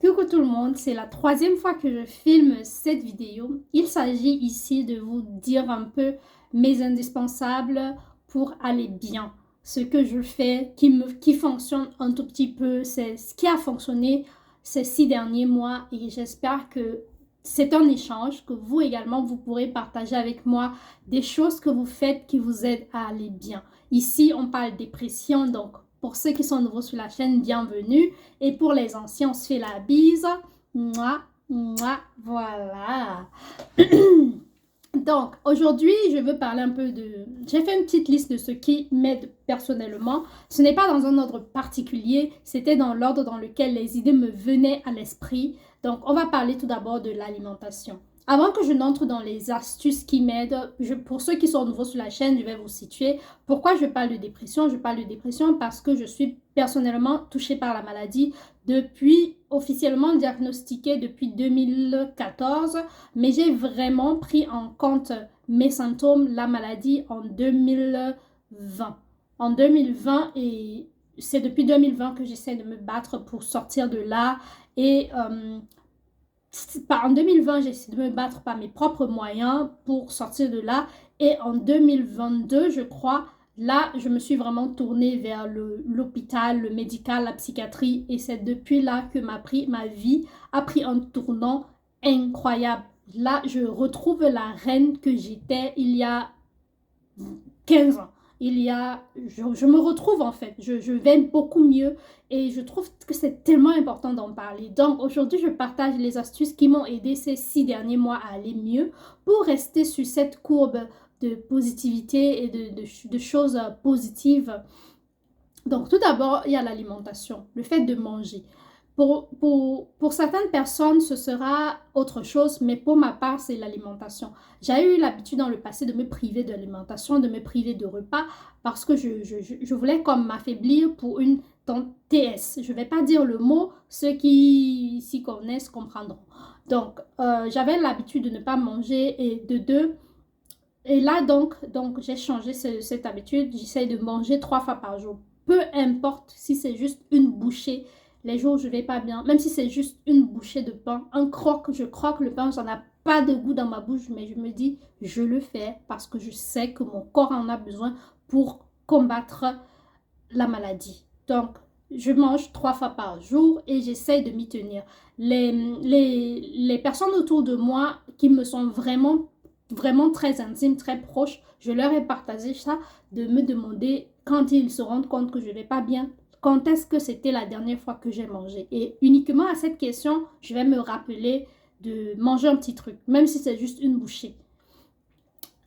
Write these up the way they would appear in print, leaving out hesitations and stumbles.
Coucou tout le monde, c'est la troisième fois que je filme cette vidéo. Il s'agit ici de vous dire un peu mes indispensables pour aller bien. Ce que je fais qui fonctionne un tout petit peu, c'est ce qui a fonctionné ces 6 derniers mois et j'espère que c'est un échange, que vous également vous pourrez partager avec moi des choses que vous faites qui vous aident à aller bien. Ici, on parle dépression, donc pour ceux qui sont nouveaux sur la chaîne, bienvenue. Et pour les anciens, on se fait la bise. Mouah, mouah, voilà. Donc, aujourd'hui, je veux parler un peu de... J'ai fait une petite liste de ce qui m'aide personnellement. Ce n'est pas dans un ordre particulier, c'était dans l'ordre dans lequel les idées me venaient à l'esprit. Donc, on va parler tout d'abord de l'alimentation. Avant que je n'entre dans les astuces qui m'aident, pour ceux qui sont nouveaux sur la chaîne, je vais vous situer. Pourquoi je parle de dépression? Je parle de dépression parce que je suis personnellement touchée par la maladie depuis officiellement diagnostiquée depuis 2014, mais j'ai vraiment pris en compte mes symptômes, la maladie en 2020. En 2020, et c'est depuis 2020 que j'essaie de me battre pour sortir de là. Et en 2020, j'ai essayé de me battre par mes propres moyens pour sortir de là. Et en 2022, je crois, là, je me suis vraiment tournée vers l'hôpital, le médical, la psychiatrie. Et c'est depuis là que ma vie a pris un tournant incroyable. Là, je retrouve la reine que j'étais il y a 15 ans. Je me retrouve en fait, je vais beaucoup mieux et je trouve que c'est tellement important d'en parler. Donc aujourd'hui, je partage les astuces qui m'ont aidé ces 6 derniers mois à aller mieux pour rester sur cette courbe de positivité et de choses positives. Donc tout d'abord, il y a l'alimentation, le fait de manger. Pour certaines personnes, ce sera autre chose, mais pour ma part, c'est l'alimentation. J'ai eu l'habitude dans le passé de me priver d'alimentation, de me priver de repas, parce que je voulais comme m'affaiblir pour une TS. Je ne vais pas dire le mot, ceux qui s'y connaissent comprendront. Donc, j'avais l'habitude de ne pas manger et de deux. Et là, donc j'ai changé cette habitude. J'essaie de manger 3 fois par jour. Peu importe si c'est juste une bouchée les jours où je vais pas bien, même si c'est juste une bouchée de pain, un croque, je croque le pain, ça n'a pas de goût dans ma bouche, mais je me dis, je le fais parce que je sais que mon corps en a besoin pour combattre la maladie. Donc, je mange 3 fois par jour et j'essaie de m'y tenir. Les personnes autour de moi qui me sont vraiment très intimes, très proches, je leur ai partagé ça, de me demander quand ils se rendent compte que je ne vais pas bien, quand est-ce que c'était la dernière fois que j'ai mangé? Et uniquement à cette question, je vais me rappeler de manger un petit truc, même si c'est juste une bouchée.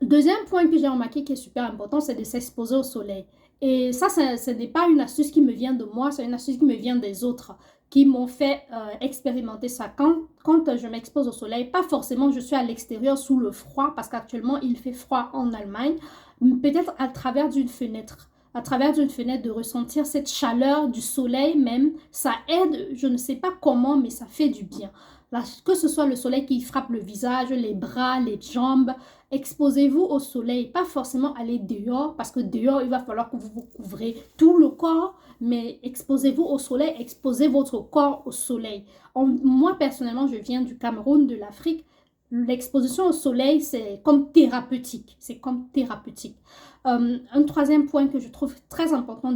Deuxième point que j'ai remarqué qui est super important, c'est de s'exposer au soleil. Et ça, ce n'est pas une astuce qui me vient de moi, c'est une astuce qui me vient des autres qui m'ont fait expérimenter ça. Quand je m'expose au soleil, pas forcément je suis à l'extérieur sous le froid, parce qu'actuellement il fait froid en Allemagne, peut-être à travers d'une fenêtre. À travers d'une fenêtre, de ressentir cette chaleur du soleil même, ça aide, je ne sais pas comment, mais ça fait du bien. Là, que ce soit le soleil qui frappe le visage, les bras, les jambes, exposez-vous au soleil, pas forcément aller dehors, parce que dehors, il va falloir que vous vous couvrez tout le corps, mais exposez-vous au soleil, exposez votre corps au soleil. Moi, personnellement, je viens du Cameroun, de l'Afrique. L'exposition au soleil, c'est comme thérapeutique. C'est comme thérapeutique. Un troisième point que je trouve très important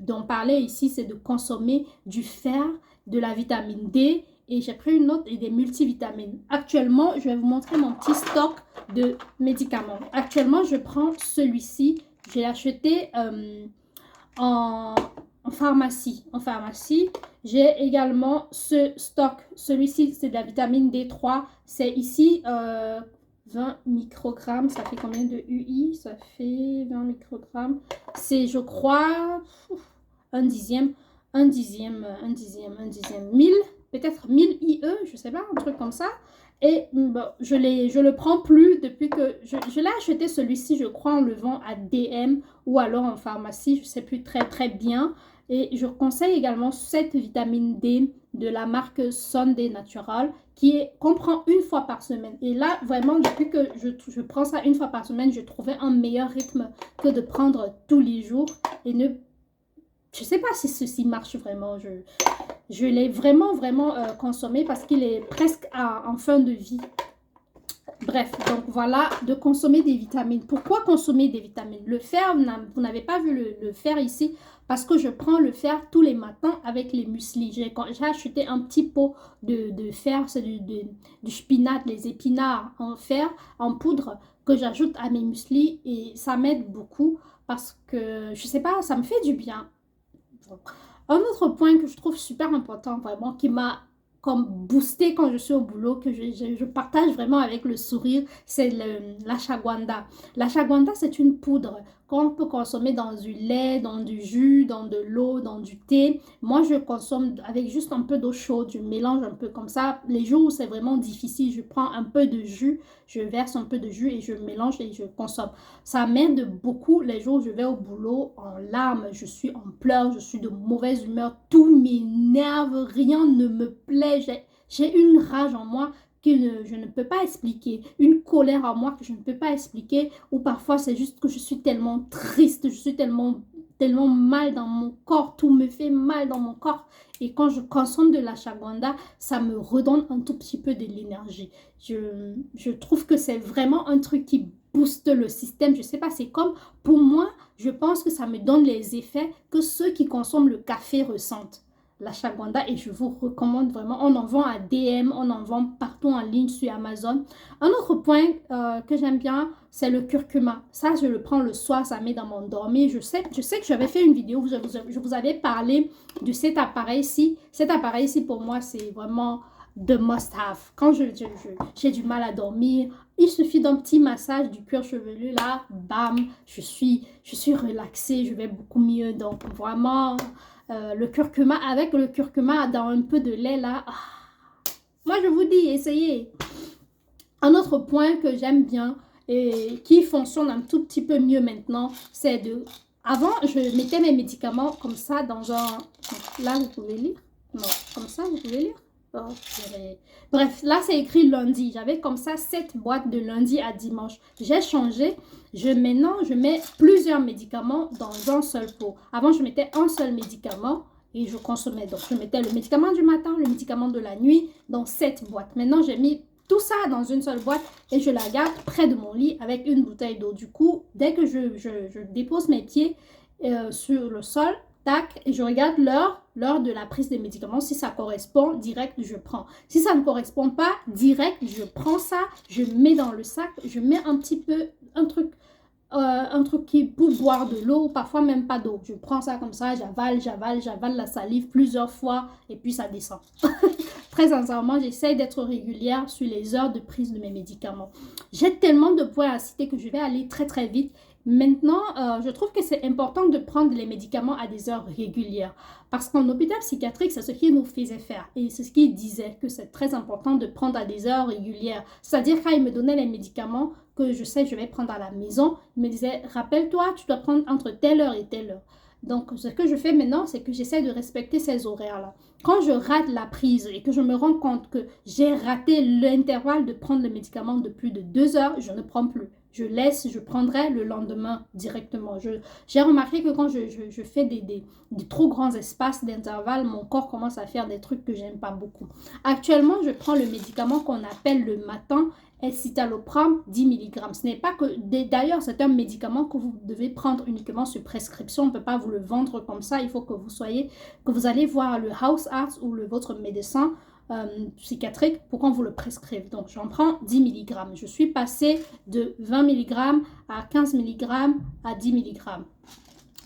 d'en parler ici, c'est de consommer du fer, de la vitamine D, et j'ai pris une note et des multivitamines. Actuellement, je vais vous montrer mon petit stock de médicaments. Actuellement, je prends celui-ci. J'ai acheté en, en pharmacie. En pharmacie, j'ai également ce stock. Celui-ci, c'est de la vitamine D3. C'est ici 20 microgrammes. Ça fait combien de UI? Ça fait 20 microgrammes. C'est, je crois, un dixième, un dixième, un dixième, un dixième, 1000, peut-être 1000 IE, je sais pas, un truc comme ça. Et bon, je le prends plus depuis que je l'ai acheté celui-ci, je crois, en le vend à DM ou alors en pharmacie, je sais plus très bien. Et je conseille également cette vitamine D de la marque Sunday Natural qu'on prend une fois par semaine. Et là, vraiment, depuis que je prends ça une fois par semaine, je trouvais un meilleur rythme que de prendre tous les jours et ne je ne sais pas si ceci marche vraiment. Je l'ai vraiment, vraiment consommé parce qu'il est presque en fin de vie. Bref, donc voilà, de consommer des vitamines. Pourquoi consommer des vitamines? Le fer, vous n'avez pas vu le fer ici, parce que je prends le fer tous les matins avec les muesli. J'ai acheté un petit pot de fer, c'est du spinat, les épinards en fer, en poudre, que j'ajoute à mes muesli et ça m'aide beaucoup parce que, je sais pas, ça me fait du bien. Un autre point que je trouve super important, vraiment, qui m'a comme boosté quand je suis au boulot, que je partage vraiment avec le sourire, c'est l'ashwagandha. L'ashwagandha, c'est une poudre qu'on peut consommer dans du lait, dans du jus, dans de l'eau, dans du thé. Moi, je consomme avec juste un peu d'eau chaude, je mélange un peu comme ça. Les jours où c'est vraiment difficile, je prends un peu de jus, je verse un peu de jus et je mélange et je consomme. Ça m'aide beaucoup les jours où je vais au boulot en larmes, je suis en pleurs, je suis de mauvaise humeur, tout m'énerve, rien ne me plaît. J'ai une rage en moi que je ne peux pas expliquer, une colère en moi que je ne peux pas expliquer, ou parfois c'est juste que je suis tellement triste, je suis tellement mal dans mon corps, tout me fait mal dans mon corps. Et quand je consomme de l'ashwagandha, ça me redonne un tout petit peu de l'énergie. Je trouve que c'est vraiment un truc qui booste le système. Je sais pas, c'est comme, pour moi, je pense que ça me donne les effets que ceux qui consomment le café ressentent. L'ashwagandha, et je vous recommande vraiment. On en vend à DM, on en vend partout en ligne sur Amazon. Un autre point que j'aime bien, c'est le curcuma. Ça, je le prends le soir, ça m'aide dans mon dormir. Je sais que j'avais fait une vidéo où je vous avais parlé de cet appareil-ci. Cet appareil-ci, pour moi, c'est vraiment the must-have. Quand j'ai du mal à dormir, il suffit d'un petit massage du cuir chevelu, là, bam, je suis relaxée, je vais beaucoup mieux. Donc, vraiment, le curcuma, avec le curcuma dans un peu de lait, là, moi, je vous dis, essayez. Un autre point que j'aime bien et qui fonctionne un tout petit peu mieux maintenant, c'est de... Avant, je mettais mes médicaments comme ça dans un... Là, vous pouvez lire? Non, comme ça, vous pouvez lire? Oh, bref, là, c'est écrit lundi. J'avais comme ça 7 boîtes de lundi à dimanche. J'ai changé. Maintenant, je mets plusieurs médicaments dans un seul pot. Avant, je mettais un seul médicament et je consommais. Donc, je mettais le médicament du matin, le médicament de la nuit dans 7 boîtes. Maintenant, j'ai mis tout ça dans une seule boîte et je la garde près de mon lit avec une bouteille d'eau. Du coup, dès que je dépose mes pieds sur le sol, tac, et je regarde l'heure de la prise des médicaments. Si ça correspond, direct, je prends. Si ça ne correspond pas, direct, je prends ça, je mets dans le sac, je mets un petit peu, un truc qui pour boire de l'eau, parfois même pas d'eau. Je prends ça comme ça, j'avale la salive plusieurs fois et puis ça descend. Très sincèrement, j'essaie d'être régulière sur les heures de prise de mes médicaments. J'ai tellement de points à citer que je vais aller très très vite. Maintenant, je trouve que c'est important de prendre les médicaments à des heures régulières. Parce qu'en hôpital psychiatrique, c'est ce qu'il nous faisait faire. Et c'est ce qu'il disait, que c'est très important de prendre à des heures régulières. C'est-à-dire quand il me donnait les médicaments que je sais que je vais prendre à la maison, il me disait, rappelle-toi, tu dois prendre entre telle heure et telle heure. Donc, ce que je fais maintenant, c'est que j'essaie de respecter ces horaires-là. Quand je rate la prise et que je me rends compte que j'ai raté l'intervalle de prendre le médicament de plus de 2 heures, je ne prends plus. Je laisse, je prendrai le lendemain directement. J'ai remarqué que quand je fais des trop grands espaces d'intervalle, mon corps commence à faire des trucs que j'aime pas beaucoup. Actuellement, je prends le médicament qu'on appelle le matin, escitalopram 10 mg. Ce n'est pas que... D'ailleurs, c'est un médicament que vous devez prendre uniquement sur prescription. On ne peut pas vous le vendre comme ça. Il faut que vous allez voir le house art ou votre médecin psychiatrique pour qu'on vous le prescrive. Donc, j'en prends 10 mg. Je suis passée de 20 mg à 15 mg à 10 mg.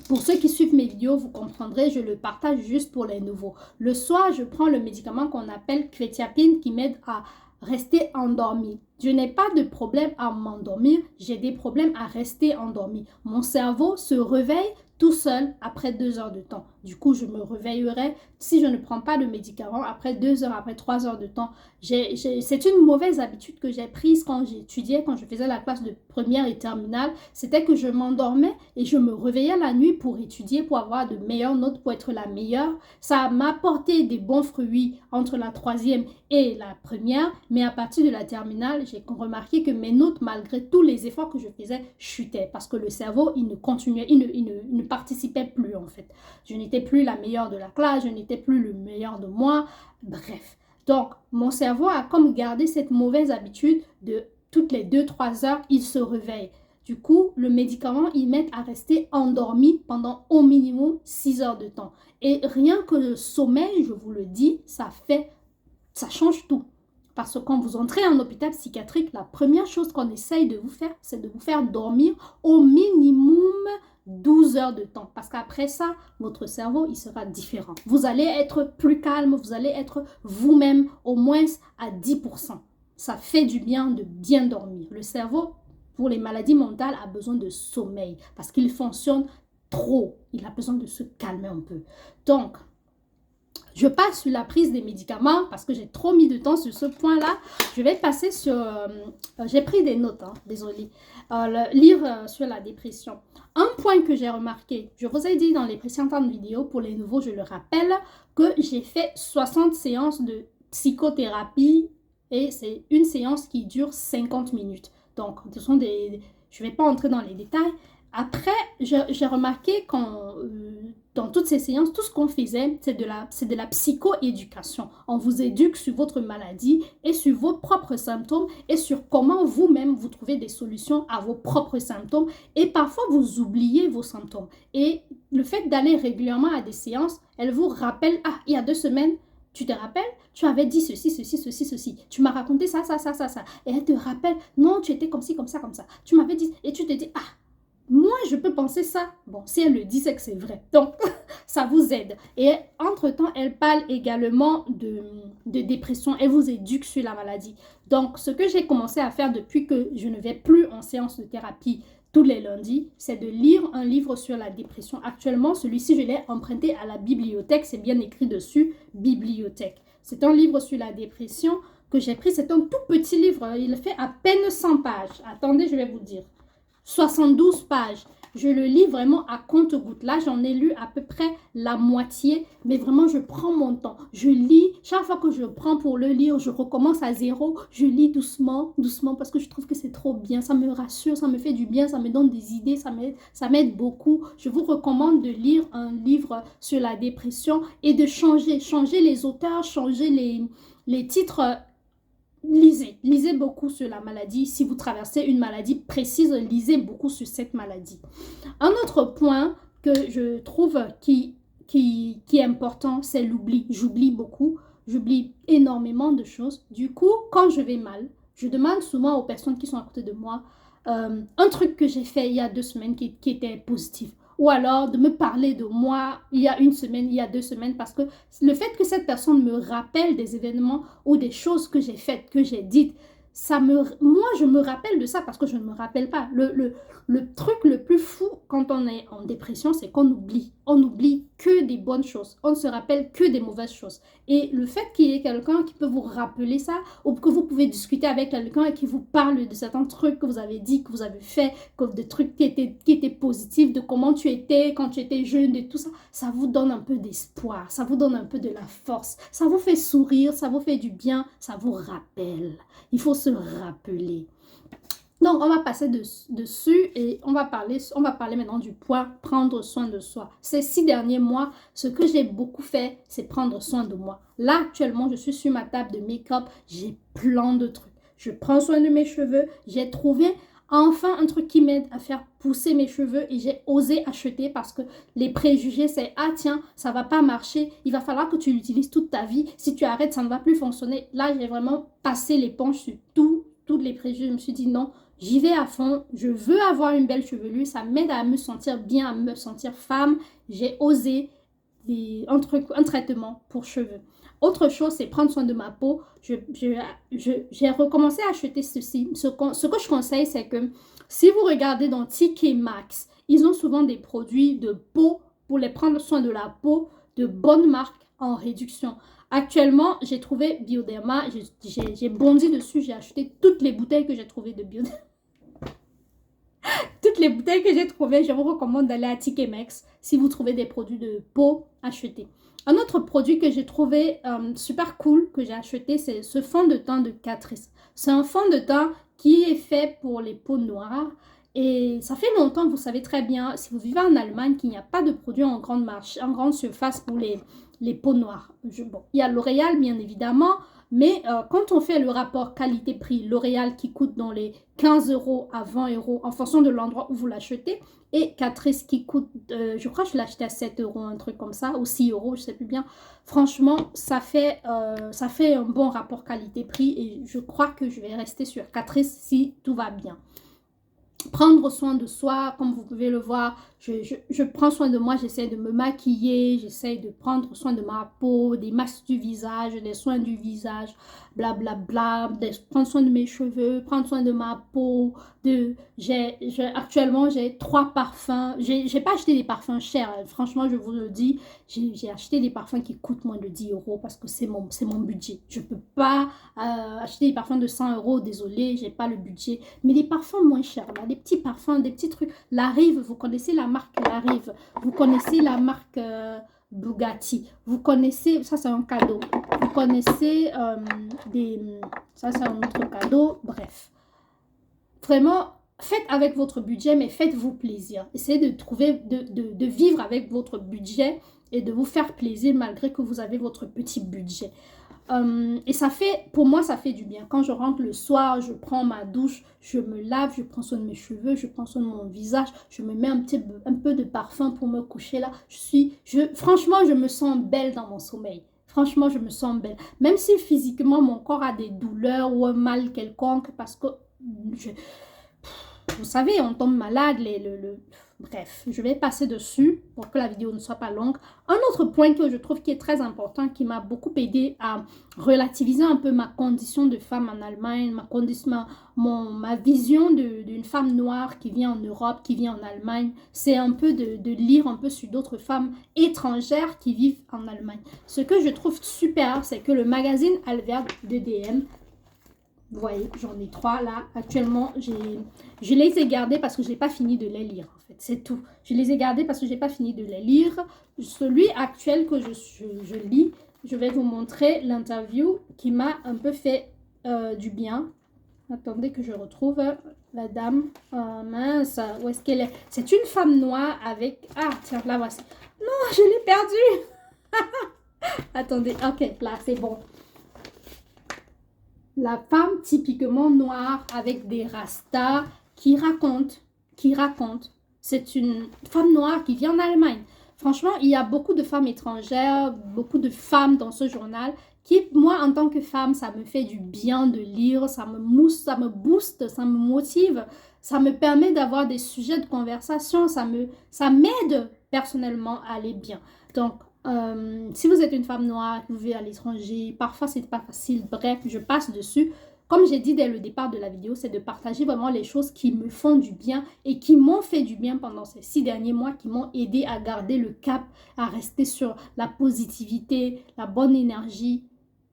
Pour ceux qui suivent mes vidéos, vous comprendrez, je le partage juste pour les nouveaux. Le soir, je prends le médicament qu'on appelle quetiapine qui m'aide à rester endormi. Je n'ai pas de problème à m'endormir, j'ai des problèmes à rester endormi. Mon cerveau se réveille tout seul après 2 heures de temps. Du coup, je me réveillerai si je ne prends pas de médicaments après 2 heures, après 3 heures de temps. C'est une mauvaise habitude que j'ai prise quand j'étudiais, quand je faisais la classe de première et terminale. C'était que je m'endormais et je me réveillais la nuit pour étudier, pour avoir de meilleures notes, pour être la meilleure. Ça m'a apporté des bons fruits entre la troisième et la première, mais à partir de la terminale, j'ai remarqué que mes notes, malgré tous les efforts que je faisais, chutaient parce que le cerveau, il ne participais plus en fait. Je n'étais plus la meilleure de la classe, je n'étais plus le meilleur de moi, bref. Donc, mon cerveau a comme gardé cette mauvaise habitude de toutes les 2-3 heures, il se réveille. Du coup, le médicament, il m'aide à rester endormi pendant au minimum 6 heures de temps. Et rien que le sommeil, je vous le dis, ça change tout. Parce que quand vous entrez en hôpital psychiatrique, la première chose qu'on essaye de vous faire, c'est de vous faire dormir au minimum 12 heures de temps. Parce qu'après ça, votre cerveau, il sera différent. Vous allez être plus calme, vous allez être vous-même au moins à 10%. Ça fait du bien de bien dormir. Le cerveau, pour les maladies mentales, a besoin de sommeil parce qu'il fonctionne trop. Il a besoin de se calmer un peu. Donc, je passe sur la prise des médicaments parce que j'ai trop mis de temps sur ce point-là. Je vais passer sur... j'ai pris des notes, hein, désolée. Le livre sur la dépression. Un point que j'ai remarqué, je vous ai dit dans les précédentes vidéos, pour les nouveaux, je le rappelle, que j'ai fait 60 séances de psychothérapie et c'est une séance qui dure 50 minutes. Donc, ce sont des... Je ne vais pas entrer dans les détails. Après, j'ai remarqué dans toutes ces séances, tout ce qu'on faisait, c'est de la psychoéducation. On vous éduque sur votre maladie et sur vos propres symptômes et sur comment vous-même vous trouvez des solutions à vos propres symptômes. Et parfois, vous oubliez vos symptômes. Et le fait d'aller régulièrement à des séances, elle vous rappelle, ah, il y a 2 semaines, tu te rappelles, tu avais dit ceci, ceci, ceci, ceci. Tu m'as raconté ça, ça, ça, ça, ça. Et elle te rappelle, non, tu étais comme ci, comme ça, comme ça. Tu m'avais dit, et tu te dis, ah, moi, je peux penser ça. Bon, si elle le dit, c'est que c'est vrai. Donc, ça vous aide. Et entre-temps, elle parle également de dépression. Elle vous éduque sur la maladie. Donc, ce que j'ai commencé à faire depuis que je ne vais plus en séance de thérapie tous les lundis, c'est de lire un livre sur la dépression. Actuellement, celui-ci, je l'ai emprunté à la bibliothèque. C'est bien écrit dessus, bibliothèque. C'est un livre sur la dépression que j'ai pris. C'est un tout petit livre. Il fait à peine 100 pages. Attendez, je vais vous dire. 72 pages. Je le lis vraiment à compte-gouttes. Là, j'en ai lu à peu près la moitié, mais vraiment, je prends mon temps. Je lis. Chaque fois que je prends pour le lire, je recommence à zéro. Je lis doucement, doucement, parce que je trouve que c'est trop bien. Ça me rassure, ça me fait du bien, ça me donne des idées, ça m'aide beaucoup. Je vous recommande de lire un livre sur la dépression et de changer les auteurs, changer les titres. Lisez beaucoup sur la maladie. Si vous traversez une maladie précise, lisez beaucoup sur cette maladie. Un autre point que je trouve qui est important, c'est l'oubli. J'oublie beaucoup, j'oublie énormément de choses. Du coup, quand je vais mal, je demande souvent aux personnes qui sont à côté de moi un truc que j'ai fait il y a 2 semaines qui était positif. Ou alors de me parler de moi il y a 1 semaine, il y a 2 semaines, parce que le fait que cette personne me rappelle des événements ou des choses que j'ai faites, que j'ai dites, moi, je me rappelle de ça parce que je ne me rappelle pas. Le truc le plus fou quand on est en dépression, c'est qu'on oublie. On n'oublie que des bonnes choses. On ne se rappelle que des mauvaises choses. Et le fait qu'il y ait quelqu'un qui peut vous rappeler ça, ou que vous pouvez discuter avec quelqu'un et qui vous parle de certains trucs que vous avez dit, que vous avez fait, que des trucs qui étaient positifs, de comment tu étais quand tu étais jeune, et tout ça, ça vous donne un peu d'espoir, ça vous donne un peu de la force, ça vous fait sourire, ça vous fait du bien, ça vous rappelle. Il faut se rappeler. Donc, on va passer dessus et on va parler maintenant du point prendre soin de soi. Ces 6 derniers mois, ce que j'ai beaucoup fait, c'est prendre soin de moi. Là, actuellement, je suis sur ma table de make-up. J'ai plein de trucs. Je prends soin de mes cheveux. J'ai trouvé enfin un truc qui m'aide à faire pousser mes cheveux et j'ai osé acheter parce que les préjugés, c'est « Ah tiens, ça va pas marcher. Il va falloir que tu l'utilises toute ta vie. Si tu arrêtes, ça ne va plus fonctionner. » Là, j'ai vraiment passé l'éponge sur toutes les préjugés. Je me suis dit non. J'y vais à fond, je veux avoir une belle chevelure, ça m'aide à me sentir bien, à me sentir femme. J'ai osé un traitement pour cheveux. Autre chose, c'est prendre soin de ma peau. J'ai recommencé à acheter ceci. Ce que je conseille, c'est que si vous regardez dans TK Maxx, ils ont souvent des produits de peau pour les prendre soin de la peau de bonnes marques en réduction. Actuellement, j'ai trouvé Bioderma, j'ai bondi dessus, j'ai acheté toutes les bouteilles que j'ai trouvées de Bioderma. Toutes les bouteilles que j'ai trouvées, je vous recommande d'aller à TK Maxx si vous trouvez des produits de peau, achetez. Un autre produit que j'ai trouvé super cool, que j'ai acheté, c'est ce fond de teint de Catrice. C'est un fond de teint qui est fait pour les peaux noires Et ça fait longtemps, vous savez très bien, si vous vivez en Allemagne, qu'il n'y a pas de produits en grande marche, en grande surface pour les peaux noires. Bon, il y a L'Oréal, bien évidemment, mais quand on fait le rapport qualité-prix, L'Oréal qui coûte dans les 15 euros à 20 euros en fonction de l'endroit où vous l'achetez, et Catrice qui coûte, je crois que je l'ai acheté à 7 euros, un truc comme ça, ou 6 euros, je ne sais plus bien. Franchement, ça fait un bon rapport qualité-prix et je crois que je vais rester sur Catrice si tout va bien. Prendre soin de soi, comme vous pouvez le voir, je prends soin de moi, j'essaie de me maquiller, j'essaie de prendre soin de ma peau, des masques du visage, des soins du visage, blablabla, prendre soin de mes cheveux, prendre soin de ma peau. Actuellement, j'ai 3 parfums. J'ai pas acheté des parfums chers, franchement, je vous le dis. J'ai acheté des parfums qui coûtent moins de 10 euros parce que c'est mon budget. Je peux pas acheter des parfums de 100 euros, désolé, j'ai pas le budget. Mais des parfums moins chers, là, des petits parfums, des petits trucs. La Rive, vous connaissez la marque La Rive, vous connaissez la marque Bugatti, vous connaissez, ça c'est un cadeau, vous connaissez ça c'est un autre cadeau, bref. Vraiment, faites avec votre budget, mais faites-vous plaisir. Essayez de trouver, de vivre avec votre budget et de vous faire plaisir malgré que vous avez votre petit budget. Et ça fait, pour moi, ça fait du bien. Quand je rentre le soir, je prends ma douche, je me lave, je prends soin de mes cheveux, je prends soin de mon visage, je me mets un peu de parfum pour me coucher là. Franchement, je me sens belle dans mon sommeil. Franchement, je me sens belle. Même si physiquement, mon corps a des douleurs ou un mal quelconque parce que vous savez, on tombe malade, bref, je vais passer dessus pour que la vidéo ne soit pas longue. Un autre point que je trouve qui est très important, qui m'a beaucoup aidé à relativiser un peu ma condition de femme en Allemagne, ma vision d'une femme noire qui vit en Europe, qui vit en Allemagne, c'est un peu de lire un peu sur d'autres femmes étrangères qui vivent en Allemagne. Ce que je trouve super, c'est que le magazine Allwert de DM, vous voyez, j'en ai 3 là. Actuellement, je les ai gardés parce que je n'ai pas fini de les lire. En fait, c'est tout. Je les ai gardés parce que je n'ai pas fini de les lire. Celui actuel que je lis, je vais vous montrer l'interview qui m'a un peu fait du bien. Attendez que je retrouve la dame. Mince, où est-ce qu'elle est? C'est une femme noire avec... Ah, tiens, la voici. Non, je l'ai perdue. Attendez, ok, là, c'est bon. La femme typiquement noire avec des rastas qui raconte. C'est une femme noire qui vit en Allemagne. Franchement, il y a beaucoup de femmes étrangères, beaucoup de femmes dans ce journal qui, moi, en tant que femme, ça me fait du bien de lire, ça me booste, ça me motive, ça me permet d'avoir des sujets de conversation, ça m'aide personnellement à aller bien. Donc, si vous êtes une femme noire, vous vivez à l'étranger, parfois c'est pas facile, bref, je passe dessus. Comme j'ai dit dès le départ de la vidéo, c'est de partager vraiment les choses qui me font du bien et qui m'ont fait du bien pendant ces 6 derniers mois, qui m'ont aidé à garder le cap, à rester sur la positivité, la bonne énergie,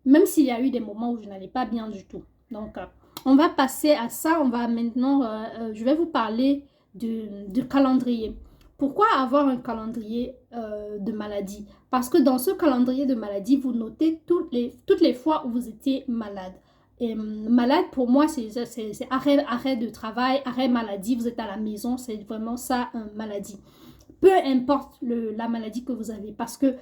même s'il y a eu des moments où je n'allais pas bien du tout. Donc, on va passer à ça. On va maintenant, je vais vous parler de calendrier. Pourquoi avoir un calendrier de maladie? Parce que dans ce calendrier de maladie, vous notez toutes les fois où vous étiez malade. Et malade, pour moi, c'est arrêt de travail, arrêt maladie, vous êtes à la maison, c'est vraiment ça, maladie. Peu importe la maladie que vous avez, parce que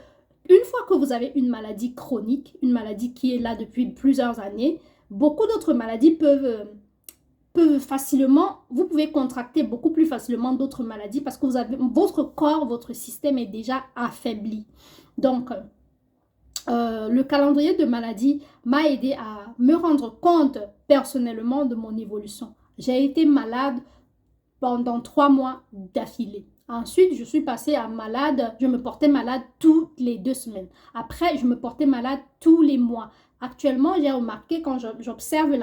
une fois que vous avez une maladie chronique, une maladie qui est là depuis plusieurs années, beaucoup d'autres maladies peuvent facilement, vous pouvez contracter beaucoup plus facilement d'autres maladies parce que votre corps, votre système est déjà affaibli. Donc, le calendrier de maladie m'a aidé à me rendre compte personnellement de mon évolution. J'ai été malade pendant 3 mois d'affilée. Ensuite, je suis passée à malade, je me portais malade toutes les 2 semaines. Après, je me portais malade tous les mois. Actuellement, j'ai remarqué quand j'observe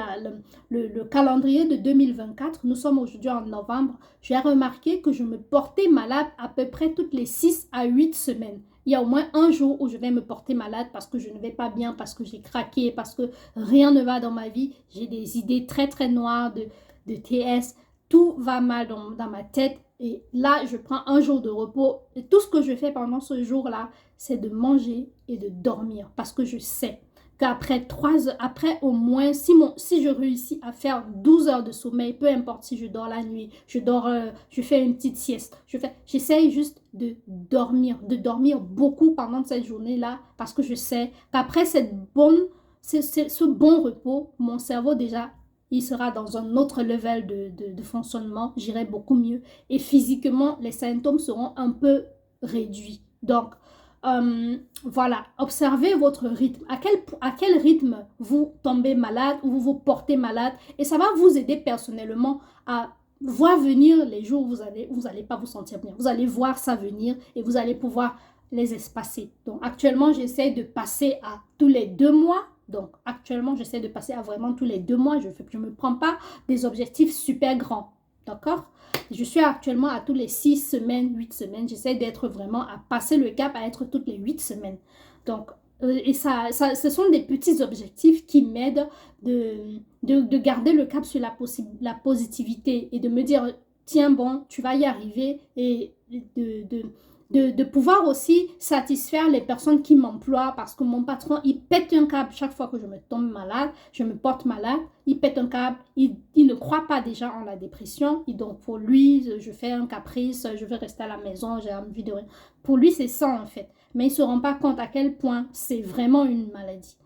le calendrier de 2024, nous sommes aujourd'hui en novembre, j'ai remarqué que je me portais malade à peu près toutes les 6 à 8 semaines. Il y a au moins un jour où je vais me porter malade parce que je ne vais pas bien, parce que j'ai craqué, parce que rien ne va dans ma vie. J'ai des idées très très noires de TS. Tout va mal dans ma tête. Et là, je prends un jour de repos. Et tout ce que je fais pendant ce jour-là, c'est de manger et de dormir. Parce que je sais qu'après 3 heures, après au moins, si je réussis à faire 12 heures de sommeil, peu importe si je dors la nuit, je fais une petite sieste, j'essaye juste de dormir beaucoup pendant cette journée-là, parce que je sais qu'après ce bon repos, mon cerveau déjà, il sera dans un autre level de fonctionnement, j'irai beaucoup mieux, et physiquement, les symptômes seront un peu réduits. Donc, voilà, observez votre rythme. À quel rythme vous tombez malade ou vous vous portez malade. Et ça va vous aider personnellement à voir venir les jours où vous allez pas vous sentir bien. Vous allez voir ça venir et vous allez pouvoir les espacer. Donc, actuellement, j'essaie de passer à tous les 2 mois. Donc, actuellement, j'essaie de passer à vraiment tous les 2 mois. Je ne me prends pas des objectifs super grands. D'accord? Je suis actuellement à tous les 6 semaines, 8 semaines. J'essaie d'être vraiment à passer le cap à être toutes les 8 semaines. Donc, et ce sont des petits objectifs qui m'aident de garder le cap sur la positivité et de me dire, tiens, bon, tu vas y arriver et de pouvoir aussi satisfaire les personnes qui m'emploient parce que mon patron, il pète un câble chaque fois que je me tombe malade, je me porte malade, il pète un câble, il ne croit pas déjà en la dépression, et donc pour lui, je fais un caprice, je veux rester à la maison, j'ai envie de rien. Pour lui, c'est ça en fait, mais il ne se rend pas compte à quel point c'est vraiment une maladie.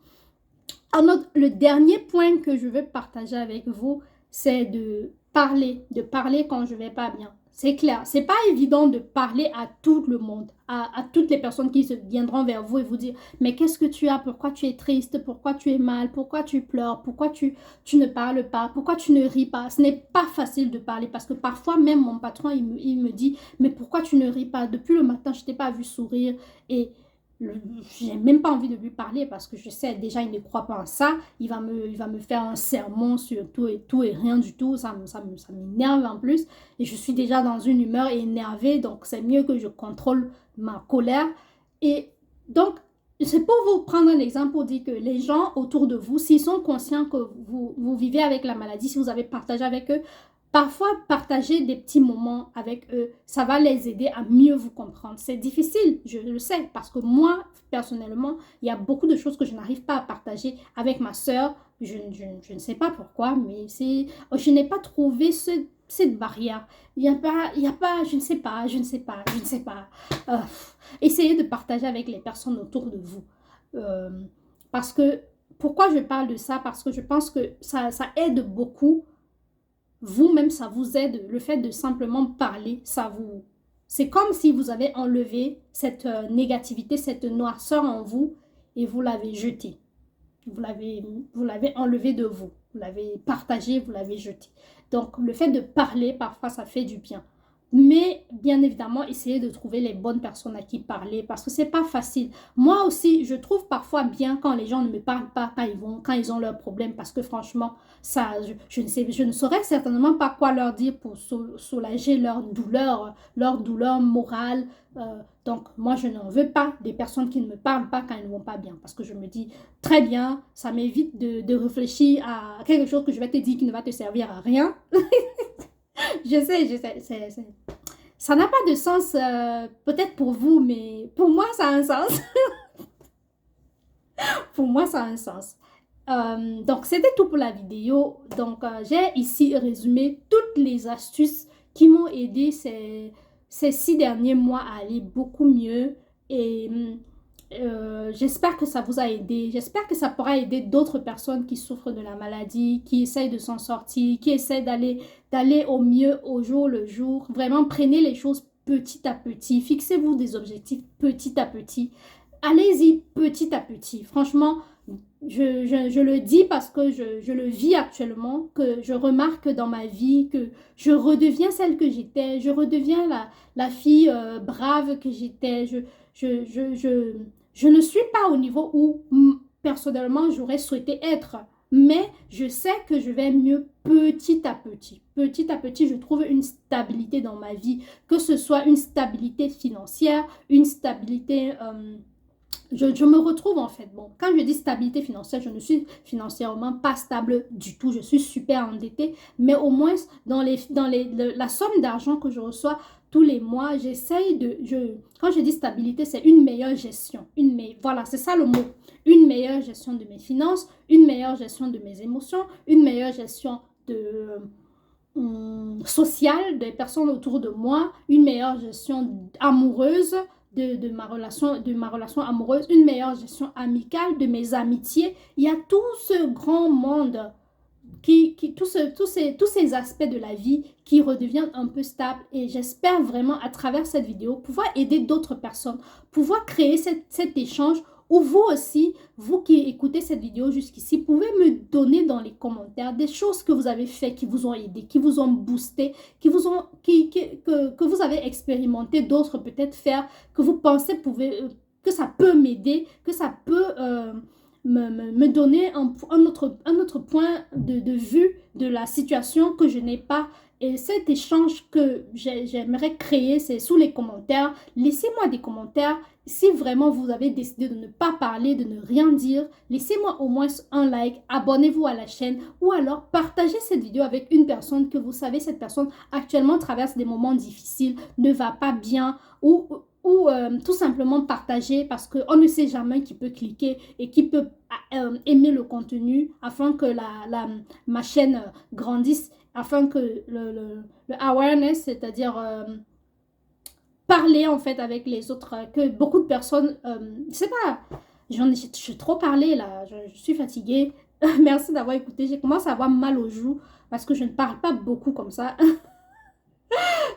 Le dernier point que je veux partager avec vous, c'est de parler quand je ne vais pas bien. C'est clair, c'est pas évident de parler à tout le monde, à toutes les personnes qui se viendront vers vous et vous dire « Mais qu'est-ce que tu as? Pourquoi tu es triste? Pourquoi tu es mal? Pourquoi tu pleures? Pourquoi tu ne parles pas? Pourquoi tu ne ris pas? » Ce n'est pas facile de parler parce que parfois même mon patron, il me dit « Mais pourquoi tu ne ris pas? Depuis le matin, je ne t'ai pas vu sourire. » Et j'ai même pas envie de lui parler parce que je sais déjà il ne croit pas en ça, il va me faire un sermon sur tout et rien du tout, ça m'énerve en plus et je suis déjà dans une humeur énervée, donc c'est mieux que je contrôle ma colère. Et donc c'est pour vous prendre un exemple pour dire que les gens autour de vous, s'ils sont conscients que vous vivez avec la maladie, si vous avez partagé avec eux, parfois, partager des petits moments avec eux, ça va les aider à mieux vous comprendre. C'est difficile, je le sais, parce que moi, personnellement, il y a beaucoup de choses que je n'arrive pas à partager avec ma sœur. Je ne sais pas pourquoi, mais je n'ai pas trouvé cette barrière. Il y a pas, je ne sais pas. Essayez de partager avec les personnes autour de vous. Parce que, pourquoi je parle de ça? Parce que je pense que ça aide beaucoup. Vous-même, ça vous aide, le fait de simplement parler, c'est comme si vous avez enlevé cette négativité, cette noirceur en vous et vous l'avez jetée. Vous l'avez enlevé de vous. Vous l'avez partagé, vous l'avez jeté. Donc, le fait de parler, parfois, ça fait du bien. Mais, bien évidemment, essayez de trouver les bonnes personnes à qui parler parce que c'est pas facile. Moi aussi, je trouve parfois bien quand les gens ne me parlent pas quand ils ont leurs problèmes parce que franchement, je ne saurais certainement pas quoi leur dire pour soulager leur douleur morale. Donc, moi, je n'en veux pas des personnes qui ne me parlent pas quand elles ne vont pas bien parce que je me dis, très bien, ça m'évite de réfléchir à quelque chose que je vais te dire qui ne va te servir à rien. Je sais, ça n'a pas de sens peut-être pour vous, mais pour moi, ça a un sens. Pour moi, ça a un sens. Donc, c'était tout pour la vidéo. Donc, j'ai ici résumé toutes les astuces qui m'ont aidé ces 6 derniers mois à aller beaucoup mieux. Et j'espère que ça vous a aidé. J'espère que ça pourra aider d'autres personnes qui souffrent de la maladie, qui essayent de s'en sortir, qui essayent d'aller au mieux au jour le jour. Vraiment, prenez les choses petit à petit. Fixez-vous des objectifs petit à petit. Allez-y petit à petit. Franchement, je le dis parce que je le vis actuellement, que je remarque dans ma vie que je redeviens celle que j'étais. Je redeviens la fille brave que j'étais. Je ne suis pas au niveau où personnellement j'aurais souhaité être, mais je sais que je vais mieux petit à petit. Petit à petit, je trouve une stabilité dans ma vie, que ce soit une stabilité financière, une stabilité je me retrouve en fait. Bon, quand je dis stabilité financière, je ne suis financièrement pas stable du tout. Je suis super endettée, mais au moins la somme d'argent que je reçois tous les mois, j'essaye quand je dis stabilité, c'est une meilleure gestion. Voilà, c'est ça le mot. Une meilleure gestion de mes finances, une meilleure gestion de mes émotions, une meilleure gestion sociale des personnes autour de moi, une meilleure gestion amoureuse de ma relation amoureuse, une meilleure gestion amicale de mes amitiés. Il y a tout ce grand monde tous ces aspects de la vie qui redeviennent un peu stables et j'espère vraiment à travers cette vidéo pouvoir aider d'autres personnes, pouvoir créer cet échange où vous aussi, vous qui écoutez cette vidéo jusqu'ici, pouvez me donner dans les commentaires des choses que vous avez fait, qui vous ont aidé, qui vous ont boosté, que vous avez expérimenté, d'autres peut-être faire, que vous pensez que ça peut m'aider, que ça peut me donner un autre point de vue de la situation que je n'ai pas. Et cet échange que j'aimerais créer, c'est sous les commentaires. Laissez-moi des commentaires. Si vraiment vous avez décidé de ne pas parler, de ne rien dire, laissez-moi au moins un like, abonnez-vous à la chaîne ou alors partagez cette vidéo avec une personne que vous savez, cette personne actuellement traverse des moments difficiles, ne va pas bien ou tout simplement partager parce qu'on ne sait jamais qui peut cliquer et qui peut aimer le contenu afin que ma chaîne grandisse, afin que le awareness, c'est-à-dire parler en fait avec les autres, que beaucoup de personnes, je sais pas, j'ai trop parlé là, je suis fatiguée. Merci d'avoir écouté, j'ai commencé à avoir mal aux joues parce que je ne parle pas beaucoup comme ça.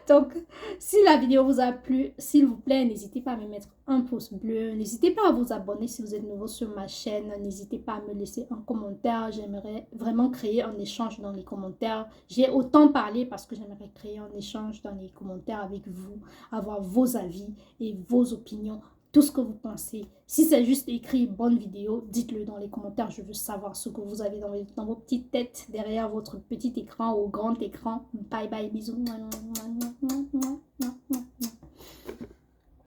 Donc, si la vidéo vous a plu, s'il vous plaît, n'hésitez pas à me mettre un pouce bleu. N'hésitez pas à vous abonner si vous êtes nouveau sur ma chaîne. N'hésitez pas à me laisser un commentaire. J'aimerais vraiment créer un échange dans les commentaires. J'ai autant parlé parce que j'aimerais créer un échange dans les commentaires avec vous, avoir vos avis et vos opinions. Tout ce que vous pensez. Si c'est juste écrit bonne vidéo, dites-le dans les commentaires. Je veux savoir ce que vous avez dans vos petites têtes, derrière votre petit écran ou grand écran. Bye bye, bisous.